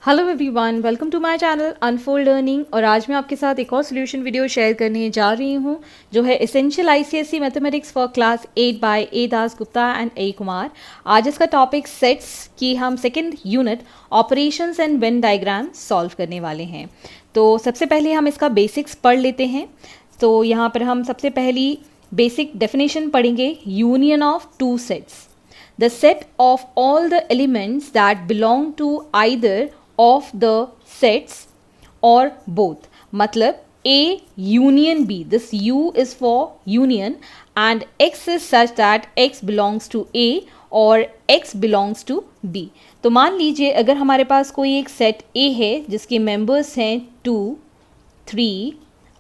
Hello everyone, welcome to my channel Unfold Learning. और आज मैं आपके साथ एक और सॉल्यूशन वीडियो शेयर करने जा रही हूँ जो है essential ICSE mathematics for class 8 by A Das Gupta and A Kumar. आज इसका टॉपिक सेट्स की हम second unit operations and Venn diagram solve करने वाले हैं। तो सबसे पहले हम इसका बेसिक्स पढ़ लेते हैं। तो यहाँ पर हम सबसे पहली बेसिक डेफिनेशन पढ़ेंगे, union of two sets, the set of all the elements that belong to either of the sets or both. मतलब A union B, this U is for union and X is such that X belongs to A और X belongs to B। तो मान लीजिए अगर हमारे पास कोई एक set A है जिसके मेंबर्स हैं 2, 3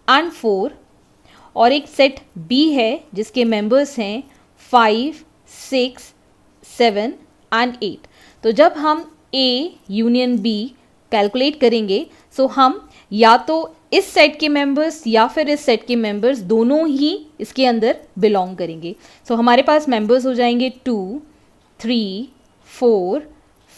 and 4 और एक सेट B है जिसके मेंबर्स हैं 5, 6, 7 and 8। तो जब हम A यूनियन B कैलकुलेट करेंगे सो हम या तो इस सेट के मेंबर्स या फिर इस सेट के मेंबर्स दोनों ही इसके अंदर बिलोंग करेंगे। सो हमारे पास मेंबर्स हो जाएंगे 2, 3, 4,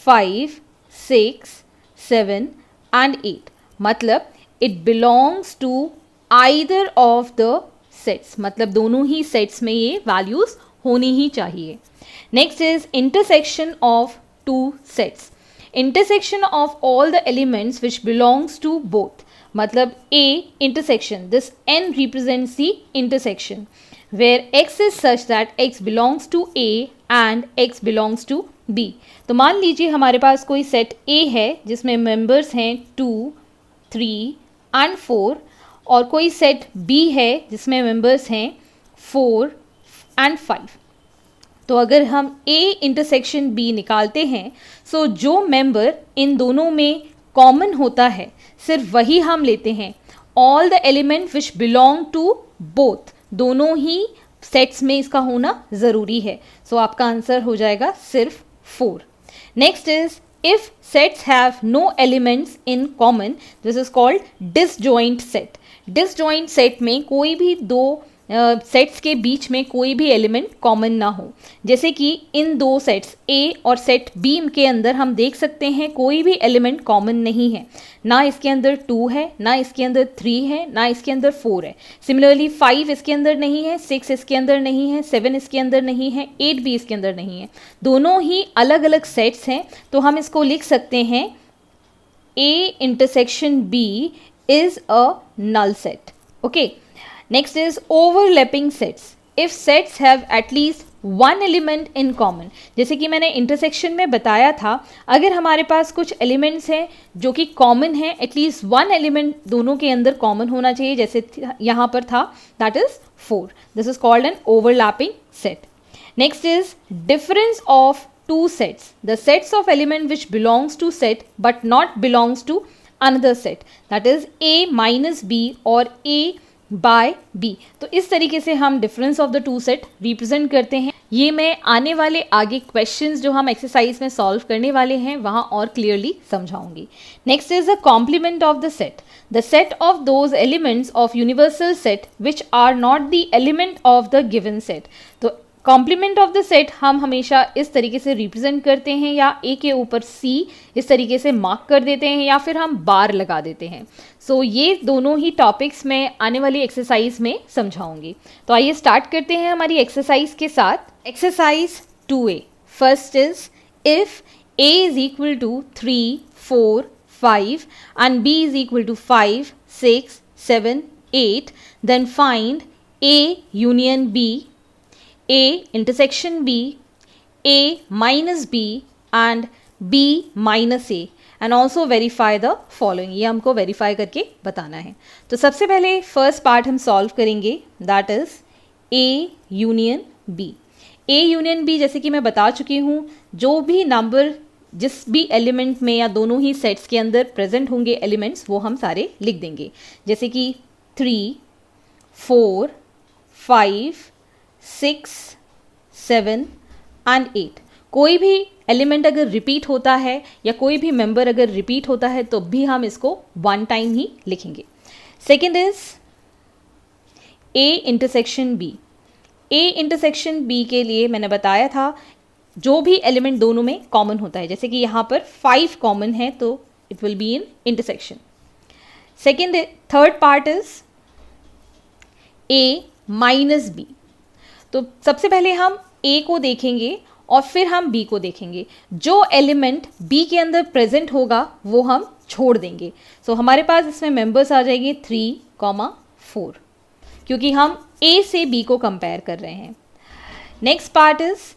5, 6, 7 and 8। मतलब it belongs to either of the sets, मतलब दोनों ही सेट्स में ये वैल्यूज होनी ही चाहिए। Next is intersection of two sets. Intersection of all the elements which belongs to both. मतलब A intersection. This N represents the intersection where X is such that X belongs to A and X belongs to B. तो मान लीजिए हमारे पास कोई set A है जिसमें members हैं 2, 3 and 4 और कोई सेट B है जिसमें मेंबर्स हैं 4 and 5। तो अगर हम A इंटरसेक्शन B निकालते हैं सो जो मेंबर इन दोनों में कॉमन होता है सिर्फ वही हम लेते हैं। All the element which belong to both, दोनों ही सेट्स में इसका होना ज़रूरी है। सो आपका आंसर हो जाएगा सिर्फ 4। Next is if sets have no elements in common, this is called disjoint set. Disjoint set में कोई भी दो सेट्स के बीच में कोई भी एलिमेंट कॉमन ना हो। जैसे कि इन दो सेट्स A और सेट B के अंदर हम देख सकते हैं कोई भी एलिमेंट कॉमन नहीं है। ना इसके अंदर 2 है, ना इसके अंदर 3 है, ना इसके अंदर 4 है। सिमिलरली 5 इसके अंदर नहीं है, 6 इसके अंदर नहीं है, 7 इसके अंदर नहीं है, 8 भी इसके अंदर नहीं है। दोनों ही अलग अलग सेट्स हैं। तो हम इसको लिख सकते हैं A intersection B is a null set. Okay. Next is overlapping sets. If sets have at least one element in common, जैसे कि मैंने इंटरसेक्शन में बताया था, अगर हमारे पास कुछ एलिमेंट्स हैं जो कि कॉमन है, एटलीस्ट वन एलिमेंट दोनों के अंदर कॉमन होना चाहिए, जैसे यहाँ पर था, that is 4। This is called an overlapping set. Next is difference of two sets, the sets of element which belongs to set but not belongs to another set, that is A minus B और A by B. तो इस तरीके से हम difference of the two set represent करते हैं। ये मैं आने वाले आगे क्वेश्चंस जो हम एक्सरसाइज में सॉल्व करने वाले हैं वहाँ और क्लियरली समझाऊंगी। Next is the complement of the set, the set of those elements of universal set which are not the element of the given set. तो कॉम्प्लीमेंट ऑफ द सेट हम हमेशा इस तरीके से रिप्रेजेंट करते हैं, या A के ऊपर C इस तरीके से मार्क कर देते हैं, या फिर हम बार लगा देते हैं। सो ये दोनों ही टॉपिक्स मैं आने वाली एक्सरसाइज में समझाऊंगी। तो आइए स्टार्ट करते हैं हमारी एक्सरसाइज के साथ। Exercise 2A, first is if A is equal to 3, 4, 5 and B is equal to 5, 6, 7, 8, then find A union B, A intersection B, A minus B and B minus A and also verify the following। ये हमको verify करके बताना है। तो सबसे पहले first part हम solve करेंगे, that is A union B। A union B जैसे कि मैं बता चुकी हूँ, जो भी नंबर जिस भी एलिमेंट में या दोनों ही सेट्स के अंदर प्रेजेंट होंगे एलिमेंट्स वो हम सारे लिख देंगे। जैसे कि 3, 4, 5, 6, 7 एंड 8। कोई भी एलिमेंट अगर रिपीट होता है या कोई भी मेंबर अगर रिपीट होता है तो भी हम इसको वन टाइम ही लिखेंगे। Second is A intersection B। A intersection B के लिए मैंने बताया था जो भी एलिमेंट दोनों में कॉमन होता है, जैसे कि यहाँ पर 5 कॉमन है तो it will be in intersection. Third part is A minus B. तो सबसे पहले हम A को देखेंगे और फिर हम B को देखेंगे. जो एलिमेंट B के अंदर प्रेजेंट होगा वो हम छोड़ देंगे. सो हमारे पास इसमें मेंबर्स आ जाएंगे 3, 4, क्योंकि हम A से B को कंपेयर कर रहे हैं. Next part is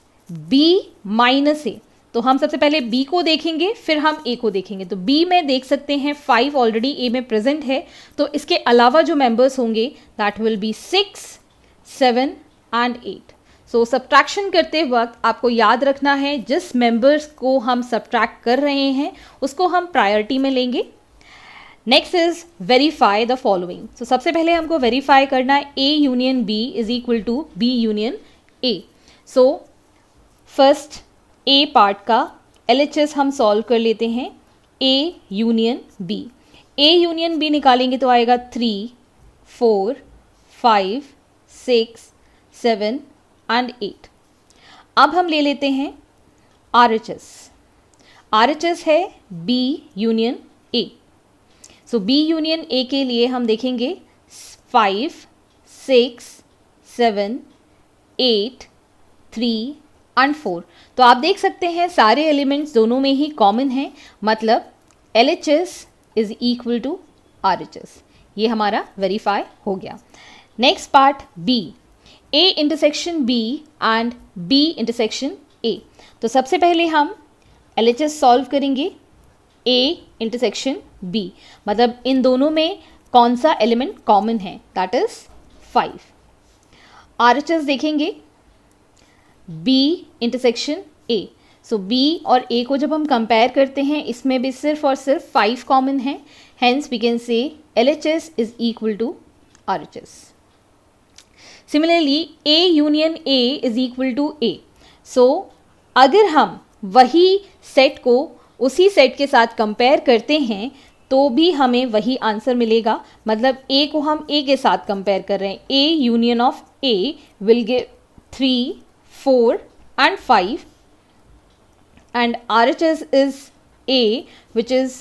B minus A. तो हम सबसे पहले B को देखेंगे फिर हम A को देखेंगे. तो B में देख सकते हैं 5 ऑलरेडी A में प्रेजेंट है. तो इसके अलावा जो मेंबर्स होंगे that will B 6, 7 and 8. So subtraction करते वक्त आपको याद रखना है जिस मेंबर्स को हम सब्ट्रैक्ट कर रहे हैं उसको हम प्रायोरिटी में लेंगे. Next is verify the following. So सबसे पहले हमको वेरीफाई करना है A union B is equal to B union A. So first A part का LHS हम सॉल्व कर लेते हैं. A union B. A union B निकालेंगे तो आएगा 3, 4, 5, 6, 7 एंड 8. अब हम ले लेते हैं RHS. RHS है B union A. So B union A के लिए हम देखेंगे 5, 6, 7, 8, 3 एंड 4. तो आप देख सकते हैं सारे एलिमेंट्स दोनों में ही कॉमन हैं, मतलब LHS is equal to RHS. ये हमारा वेरीफाई हो गया. Next part B. A intersection B and B intersection A. तो सबसे पहले हम LHS सॉल्व करेंगे A इंटरसेक्शन B, मतलब इन दोनों में कौन सा एलिमेंट कॉमन है, दैट इज 5. RHS देखेंगे B intersection A. So B और A को जब हम कंपेयर करते हैं इसमें भी सिर्फ और सिर्फ 5 कॉमन है. Hence we can say LHS is equal to RHS. Similarly A union A is equal to A. So अगर हम वही सेट को उसी सेट के साथ कंपेयर करते हैं तो भी हमें वही आंसर मिलेगा, मतलब A को हम A के साथ कंपेयर कर रहे हैं. A union of A will give 3, 4 and 5 and RHS is A which is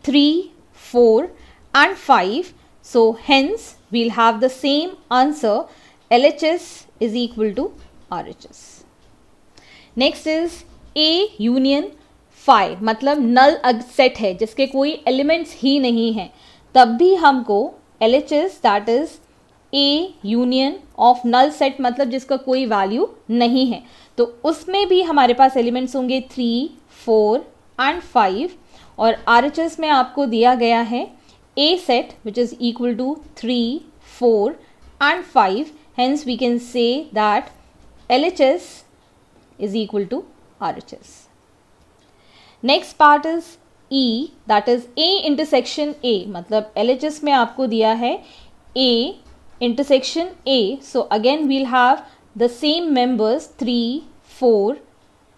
3, 4 and 5. So hence we'll have the same answer, LHS is equal to RHS. Next is A union 5, मतलब null set है जिसके कोई elements ही नहीं हैं, तब भी हमको LHS that is A union of null set, मतलब जिसका कोई वैल्यू नहीं है, तो उसमें भी हमारे पास एलिमेंट्स होंगे 3, 4 एंड 5. और RHS में आपको दिया गया है A set which is equal to 3, 4 and 5. Hence we can say that LHS is equal to RHS. Next part is E, that is A intersection A, मतलब LHS में आपको दिया है A intersection A. So again we'll have the same members 3, 4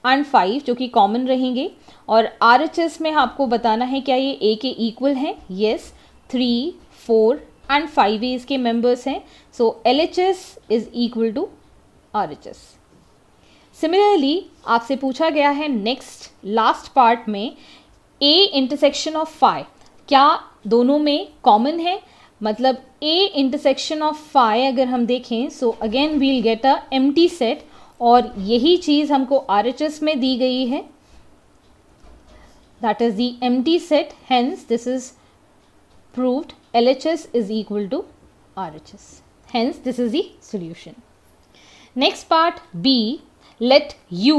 and 5 जो कि common रहेंगे. और RHS में आपको बताना है क्या ये A के इक्वल हैं. Yes, 3, 4 and 5 ही इसके members हैं. So LHS is equal to RHS. Similarly आपसे पूछा गया है नेक्स्ट लास्ट पार्ट में A इंटरसेक्शन ऑफ 5, क्या दोनों में कॉमन है, मतलब A इंटरसेक्शन ऑफ 5 अगर हम देखें so again we'll get a empty set, और यही चीज़ हमको RHS में दी गई है, that is the empty set. Hence this is proved LHS is equal to RHS. Hence this is the solution. Next part B. Let U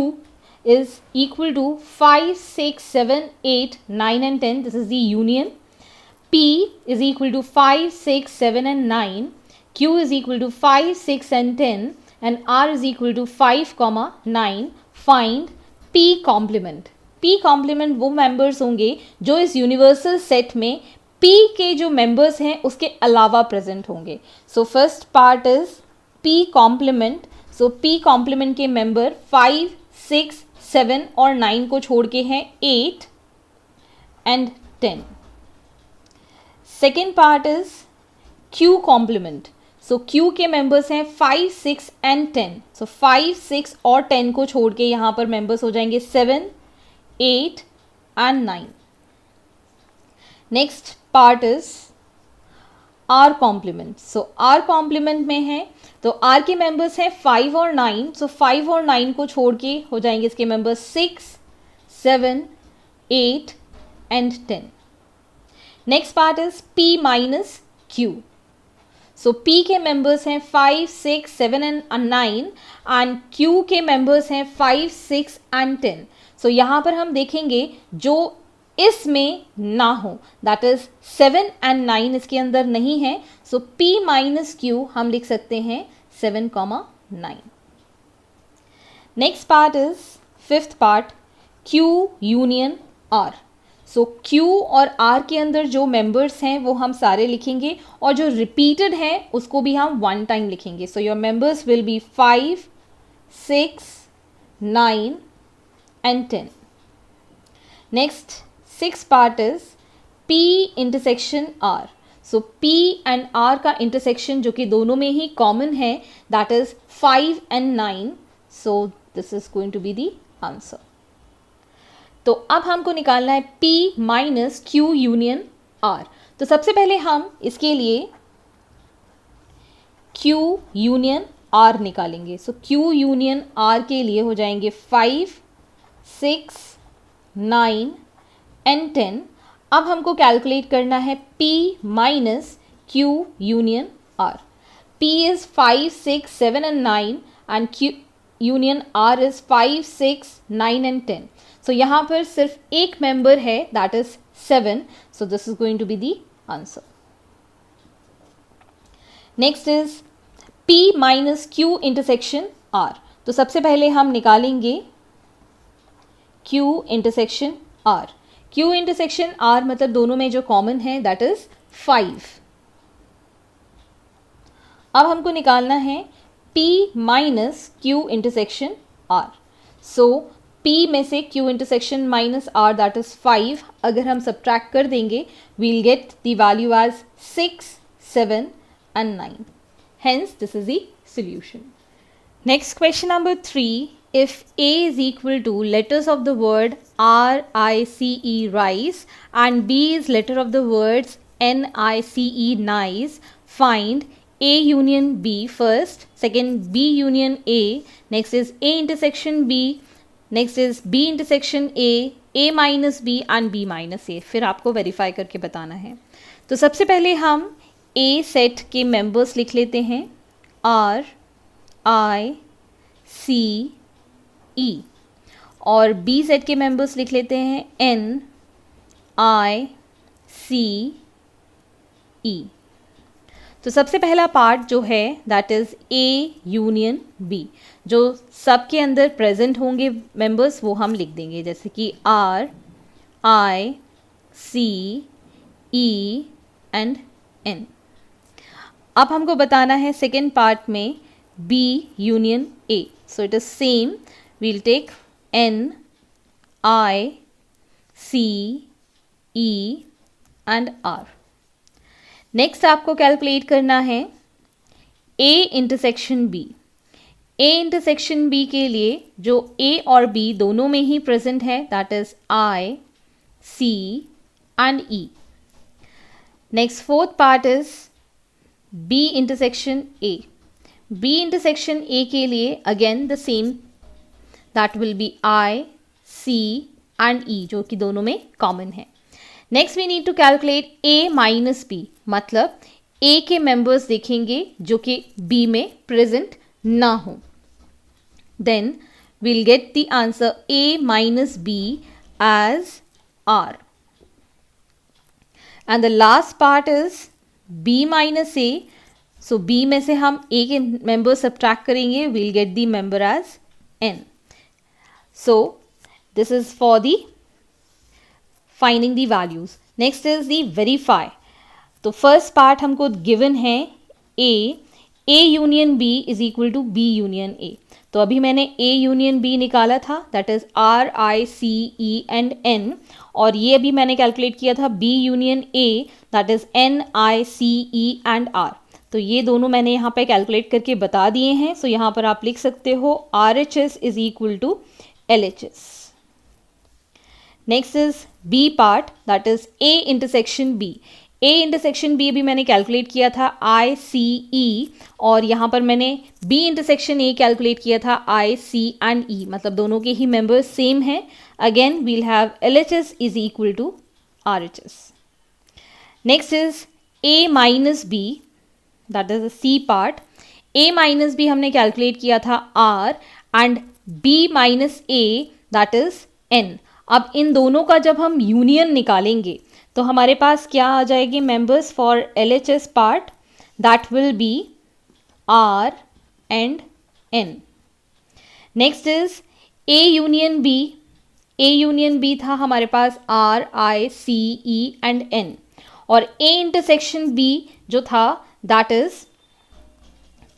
is equal to 5, 6, 7, 8, 9 and 10. This is the union. P is equal to 5, 6, 7 and 9. Q is equal to 5, 6 and 10. And R is equal to 5, 9. Find P complement. P complement वो members होंगे जो इस universal set में P के जो members हैं उसके अलावा present होंगे. So first part is P complement. सो P कॉम्प्लीमेंट के मेंबर 5, 6, 7 और 9 को छोड़ के हैं 8 and 10. Second part is Q complement. So Q के मेंबर्स हैं 5, 6 एंड 10. सो 5, 6 और 10 को छोड़ के यहाँ पर मेंबर्स हो जाएंगे 7, 8 and 9. Next part is R complement. So R complement में है तो आर के मेंबर्स हैं 5 और 9. सो 5 और 9 को छोड़ के हो जाएंगे इसके members 6, 7, 8 and 10. Next part is P minus Q. So P के मेंबर्स हैं 5, 6, 7 एंड 9 एंड Q के मेंबर्स हैं 5, 6 एंड 10. सो यहाँ पर हम देखेंगे जो इसमें ना हो, दैट इज 7 एंड 9 इसके अंदर नहीं है. सो P माइनस Q हम लिख सकते हैं 7, 9. Next part is fifth part Q union R. So Q और R के अंदर जो मेंबर्स हैं वो हम सारे लिखेंगे और जो रिपीटेड है उसको भी हम 1 टाइम लिखेंगे. So your members will be 5, 6, 9 and 10. Next six part is P intersection R. So P and R का इंटरसेक्शन जो कि दोनों में ही कॉमन है that is 5 and 9. So this is going to be the answer. तो अब हमको निकालना है P minus Q union R. तो सबसे पहले हम इसके लिए Q यूनियन R निकालेंगे. सो Q यूनियन R के लिए हो जाएंगे 5, 6, 9 एंड 10. अब हमको कैलकुलेट करना है P minus Q union R. P is 5, 6, 7 and 9 and Q union R is 5, 6, 9 and 10. So यहाँ पर सिर्फ एक मेंबर है that is 7. So this is going to be the answer. Next is P minus Q intersection R. तो सबसे पहले हम निकालेंगे Q intersection R. Q intersection R मतलब दोनों में जो कॉमन है दैट इज 5. अब हमको निकालना है P minus Q intersection R. So P में से Q intersection minus R that is 5 अगर हम सब्ट्रैक्ट कर देंगे we'll get the value as 6, 7 and 9. Hence this is the solution. Next question number 3. If A is equal to letters of the word R-I-C-E rice and B is letter of the words N-I-C-E nice, find A union B first, second B union A, next is A intersection B, next is B intersection A minus B and B minus A. फिर आपको verify करके बताना है. तो सबसे पहले हम A set के मेंबर्स लिख लेते हैं R, I, C, E और B सेट के मेंबर्स लिख लेते हैं N, I, C, E. तो सबसे पहला पार्ट जो है that is A union B. जो सब के अंदर प्रेजेंट होंगे मेंबर्स वो हम लिख देंगे जैसे कि R, I, C, E and N. अब हमको बताना है सेकेंड पार्ट में B union A. So it is same. We'll take N, I, C, E and R. Next आपको कैलकुलेट करना है A intersection B. A intersection B के लिए जो A और B दोनों में ही प्रेजेंट है that is I, C and E. Next fourth part is B intersection A. B intersection A के लिए again the same that will be I, C and E जो कि दोनों में कॉमन है. Next we need to calculate A minus B. मतलब A के members देखेंगे जो कि B में प्रेजेंट ना हो. Then we'll get the answer A minus B as R. And the last part is B minus A. So B में से हम A के मेंबर सब्ट्रैक्ट करेंगे we'll get the member as N. So this is for the finding the values. Next is the verify. तो first part हमको given है A union B is equal to B union A. तो अभी मैंने A union B निकाला था that is R, I, C, E and N. और ये अभी मैंने कैलकुलेट किया था B union A that is N, I, C, E and R. तो ये दोनों मैंने यहाँ पे कैलकुलेट करके बता दिए हैं. सो यहाँ पर आप लिख सकते हो RHS is equal to LHS. Next is B part, that is A intersection B. A intersection B भी मैंने कैलकुलेट किया था आई सी ई, और यहाँ पर मैंने बी इंटरसेक्शन ए कैलकुलेट किया था आई सी एंड ई, मतलब दोनों के ही मेंबर्स सेम हैं। Again we'll have L H S is equal to R H S. Next is A minus B, that is C part. A minus B हमने calculate किया था R and B minus A that is N. अब इन दोनों का जब हम union निकालेंगे तो हमारे पास क्या आ जाएगी members for L H S part, that will be R and N. Next is A union B. A union B था हमारे पास R I C E and N, और ए इंटरसेक्शन बी जो था that is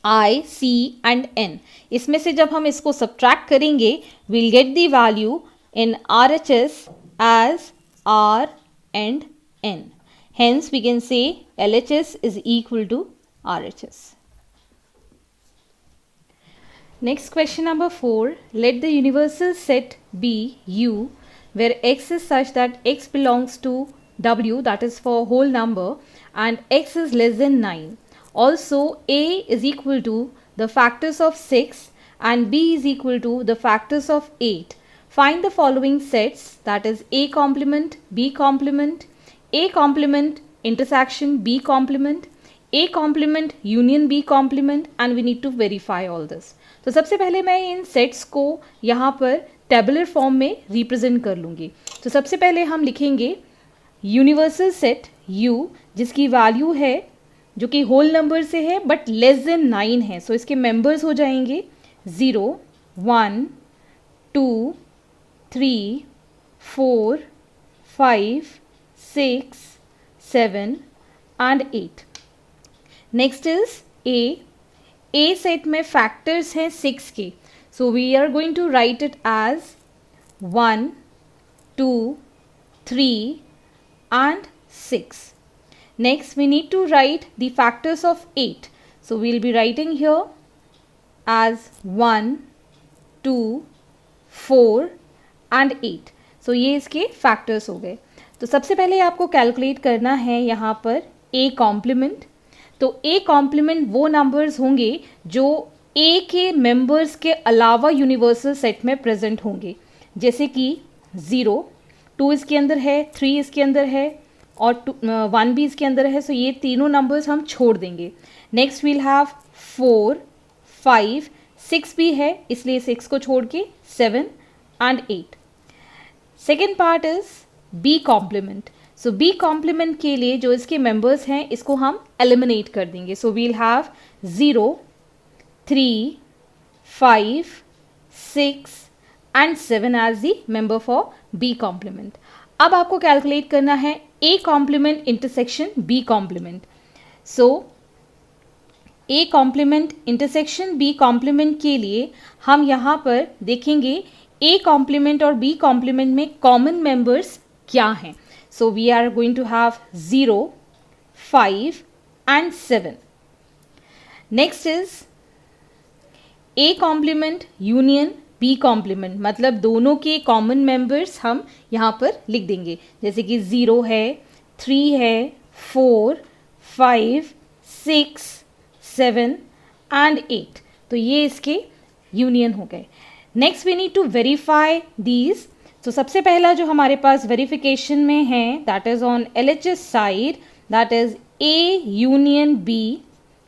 I C and N. इसमें से जब हम इसको सब्ट्रैक्ट करेंगे we'll get the value in RHS as R and N. Hence we can say LHS is equal to RHS. Next question number 4. Let the universal set be U where x is such that x belongs to W, that is for whole number, and x is less than 9. Also A is equal to the factors of 6 and B is equal to the factors of 8. Find the following sets, that is A complement, B complement, A complement intersection B complement, A complement union B complement, and we need to verify all this. तो सबसे पहले मैं इन sets को यहाँ पर tabular form में represent कर लूँगी। तो सबसे पहले हम लिखेंगे यूनिवर्सल सेट U, जिसकी वैल्यू है जो कि होल नंबर से है बट लेस देन 9 है। सो इसके मेंबर्स हो जाएंगे 0, 1, 2, 3, 4, 5, 6, 7 and 8. Next is A set में फैक्टर्स हैं 6 के, so we are going to write it as 1, 2, 3 and 6. Next we need to write the factors of 8, so we'll be writing here as 1, 2, 4 and 8. So ये इसके factors हो गए। तो सबसे पहले आपको कैलकुलेट करना है यहाँ पर ए कॉम्प्लीमेंट। तो ए कॉम्प्लीमेंट वो नंबर्स होंगे जो ए के मेंबर्स के अलावा यूनिवर्सल सेट में प्रेजेंट होंगे, जैसे कि 0, 2 इसके अंदर है, 3 इसके अंदर है और 1 भी इसके अंदर है। सो ये तीनों नंबर्स हम छोड़ देंगे। नेक्स्ट वील हैव 4, 5, 6 भी है इसलिए 6 को छोड़ के 7 and 8। Second part is B complement. So B complement के लिए जो इसके मेंबर्स हैं इसको हम एलिमिनेट कर देंगे। So we'll have 0, 3, 5, 6 and 7 as the member for B complement. अब आपको कैलकुलेट करना है A complement intersection B complement. So A complement intersection B complement के लिए हम यहाँ पर देखेंगे ए कॉम्प्लीमेंट और बी कॉम्प्लीमेंट में कॉमन मेंबर्स क्या हैं। So we are going to have 0, 5 and 7। Next is A complement union B complement, मतलब दोनों के कॉमन मेंबर्स हम यहाँ पर लिख देंगे, जैसे कि 0 है, 3 है, 4, 5, 6, 7 एंड 8। तो ये इसके यूनियन हो गए। Next we need to verify these. तो सबसे पहला जो हमारे पास वेरिफिकेशन में है that is on LHS side, that is A union B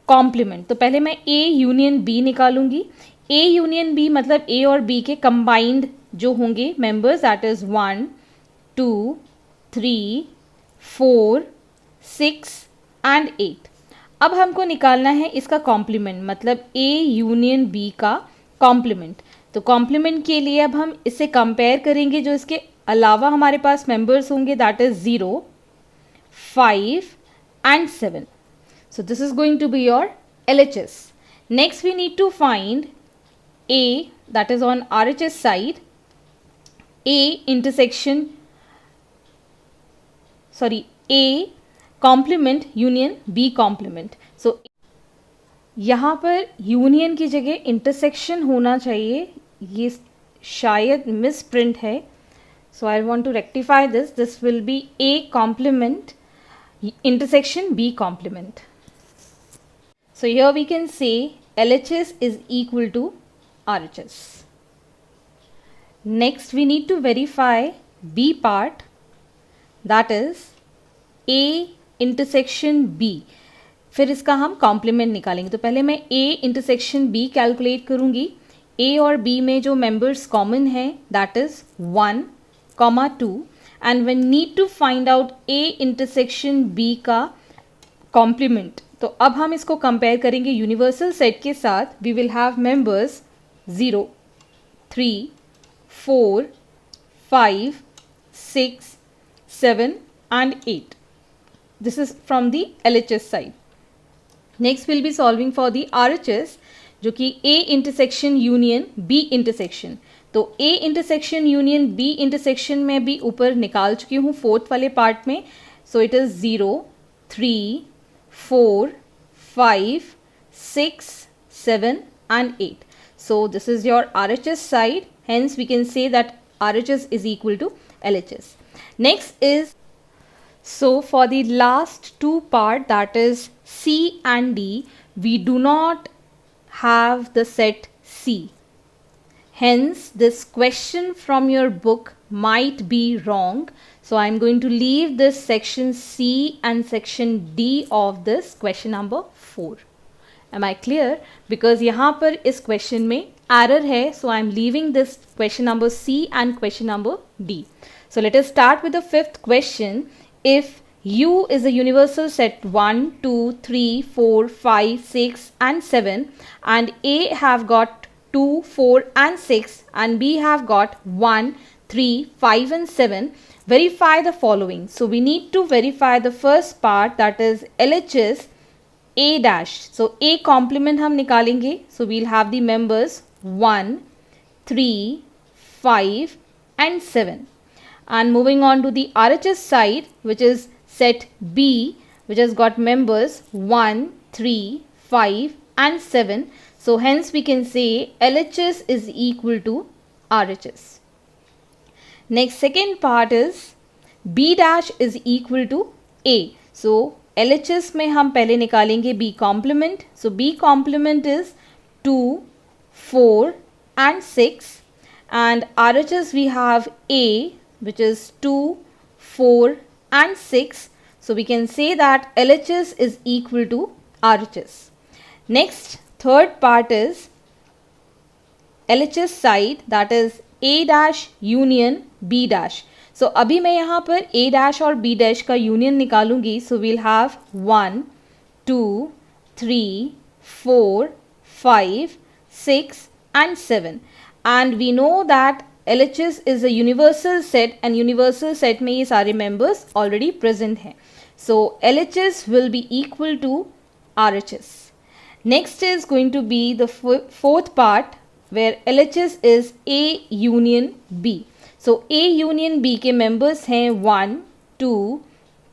complement. तो पहले मैं A यूनियन B निकालूंगी। A यूनियन B मतलब A और B के कंबाइंड जो होंगे मेंबर्स, दैट इज 1, 2, 3, 4, 6 एंड 8। अब हमको निकालना है इसका कॉम्प्लीमेंट, मतलब A यूनियन B का कॉम्प्लीमेंट। तो कॉम्प्लीमेंट के लिए अब हम इससे कंपेयर करेंगे जो इसके अलावा हमारे पास मेंबर्स होंगे, that is 0, 5 and 7। So this is going to be your LHS. Next we need to find A, that is on RHS side, A intersection, sorry, A complement union B complement. So यहाँ पर union की जगह intersection होना चाहिए, ये शायद miss print है। So I want to rectify this. This will be A complement intersection B complement. So here we can say LHS is equal to RHS. Next we need to verify B part, that is A intersection B. फिर इसका हम complement निकालेंगे. तो पहले मैं A intersection B calculate करूंगी. A और B में जो मेंबर्स कॉमन है that is 1, 2 and when need to find out A intersection B का कॉम्प्लीमेंट. तो अब हम इसको कंपेयर करेंगे यूनिवर्सल सेट के साथ. We will have members 0, 3, 4, 5, 6, 7 and 8. This is from the LHS side. Next we'll be solving for the RHS, जो कि A intersection union B intersection. तो A intersection union B intersection में भी ऊपर निकाल चुकी हूँ फोर्थ वाले पार्ट में. So it is 0, 3, 4, 5, 6, 7 and 8. So this is your RHS side. Hence we can say that RHS is equal to LHS. Next is, so for the last two part, that is C and D, we do not have the set C. Hence this question from your book might be wrong. So I am going to leave this section C and section D of this question number 4. Am I clear? Because यहाँ पर इस question में error है. So I am leaving this question number C and question number D. So let us start with the fifth question. If U is a universal set 1, 2, 3, 4, 5, 6 and 7 and A have got 2, 4 and 6 and B have got 1, 3, 5 and 7, verify the following. So we need to verify the first part, that is LHS A dash. So A complement हम निकालेंगे. So we'll have the members 1, 3, 5 and 7. And moving on to the RHS side, which is set B, which has got members 1, 3, 5 and 7. So hence we can say LHS is equal to RHS. Next, second part is B dash is equal to A. So LHS में हम पहले निकालेंगे B complement. So B complement is 2, 4 and 6, and RHS we have A, which is 2, 4 and 6. So we can say that LHS is equal to RHS. Next, third part is LHS side, that is A dash union B dash. So अभी मैं यहाँ पर A dash और B dash का union निकालूंगी. So we'll have 1, 2, 3, 4, 5, 6 and 7. And we know that LHS is a universal set and universal set में ये सारे members already present हैं. So LHS will be equal to RHS. Next is going to be the fourth part, where LHS is A union B. So A union B के members हैं 1, 2,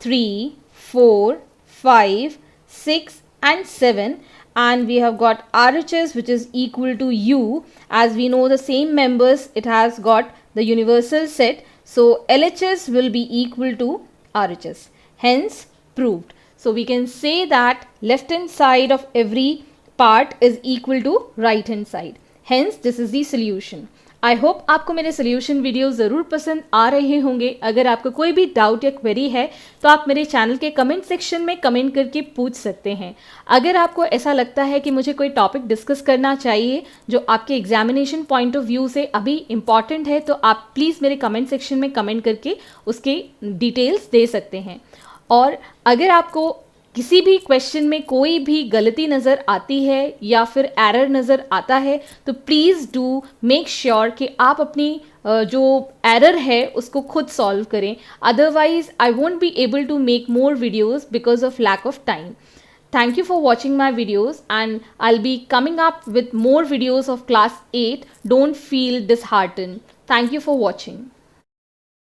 3, 4, 5, 6 and 7. And we have got RHS, which is equal to U. As we know the same members, it has got the universal set. So LHS will be equal to RHS. Hence proved. So we can say that left hand side of every part is equal to right hand side. Hence this is the solution. I hope आपको मेरे solution video ज़रूर पसंद आ रहे होंगे. अगर आपको कोई भी डाउट या क्वेरी है तो आप मेरे चैनल के कमेंट सेक्शन में कमेंट करके पूछ सकते हैं. अगर आपको ऐसा लगता है कि मुझे कोई टॉपिक डिस्कस करना चाहिए जो आपके एग्जामिनेशन पॉइंट ऑफ व्यू से अभी इम्पॉर्टेंट है, तो आप प्लीज़ मेरे कमेंट सेक्शन में कमेंट करके उसके डिटेल्स दे सकते हैं. और अगर आपको किसी भी क्वेश्चन में कोई भी गलती नज़र आती है या फिर एरर नज़र आता है, तो प्लीज़ डू मेक श्योर कि आप अपनी जो एरर है उसको खुद सॉल्व करें. Otherwise I won't be able to make more videos because of lack of time. Thank you for watching my videos, and I'll be coming up with more videos of class 8. Don't feel disheartened. Thank you for watching.